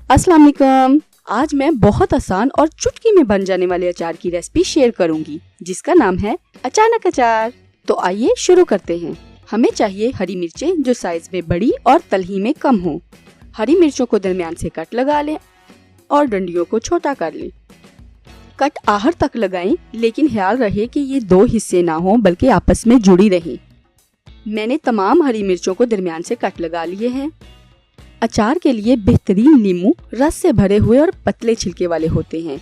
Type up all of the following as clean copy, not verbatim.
अस्सलाम वालेकुम। आज मैं बहुत आसान और चुटकी में बन जाने वाले अचार की रेसिपी शेयर करूंगी जिसका नाम है अचानक अचार। तो आइए शुरू करते हैं। हमें चाहिए हरी मिर्चें जो साइज में बड़ी और तलही में कम हो। हरी मिर्चों को दरमियान से कट लगा लें और डंडियों को छोटा कर लें। कट आहर तक लगाएं, लेकिन ख्याल रहे कि ये दो हिस्से ना हो बल्कि आपस में जुड़ी रहें। मैंने तमाम हरी मिर्चों को दरमियान से कट लगा लिए हैं। अचार के लिए बेहतरीन लीमू रस से भरे हुए और पतले छिलके वाले होते हैं।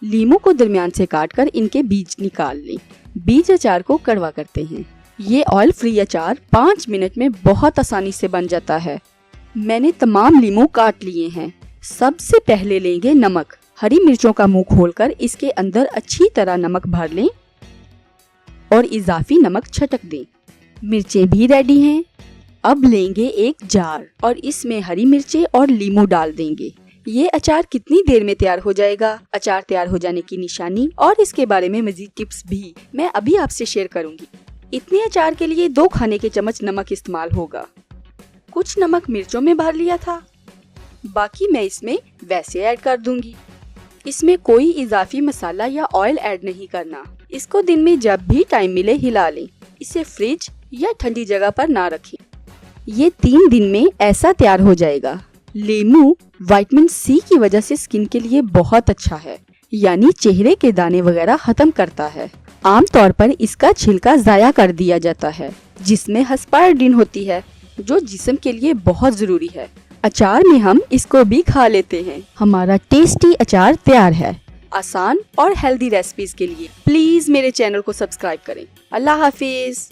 लीमू को दरमियान से काटकर इनके बीज निकाल लें। बीज अचार को कड़वा करते हैं। ये ऑयल फ्री अचार 5 मिनट में बहुत आसानी से बन जाता है। मैंने तमाम लीमू काट लिए हैं। सबसे पहले लेंगे नमक। हरी मिर्चों का मुंह खोलकर इसके अंदर अच्छी तरह नमक भर लें और इजाफी नमक छटक दें। मिर्चें भी रेडी हैं। अब लेंगे एक जार और इसमें हरी मिर्चें और लीमू डाल देंगे। ये अचार कितनी देर में तैयार हो जाएगा, अचार तैयार हो जाने की निशानी और इसके बारे में मजीद टिप्स भी मैं अभी आपसे शेयर करूंगी। इतने अचार के लिए 2 खाने के चम्मच नमक इस्तेमाल होगा। कुछ नमक मिर्चों में भर लिया था, बाकी मैं इसमें वैसे ऐड कर दूंगी। इसमें कोई इजाफी मसाला या ऑयल ऐड नहीं करना। इसको दिन में जब भी टाइम मिले हिला लें। इसे फ्रिज या ठंडी जगह पर ना रखें। ये 3 दिन में ऐसा तैयार हो जाएगा। लीमू विटामिन सी की वजह से स्किन के लिए बहुत अच्छा है, यानी चेहरे के दाने वगैरह खत्म करता है। आमतौर पर इसका छिलका जाया कर दिया जाता है जिसमें हेस्पेराडिन होती है जो जिस्म के लिए बहुत जरूरी है। अचार में हम इसको भी खा लेते हैं। हमारा टेस्टी अचार तैयार है। आसान और हेल्दी रेसिपीज के लिए प्लीज मेरे चैनल को सब्सक्राइब करें। अल्लाह हाफिज।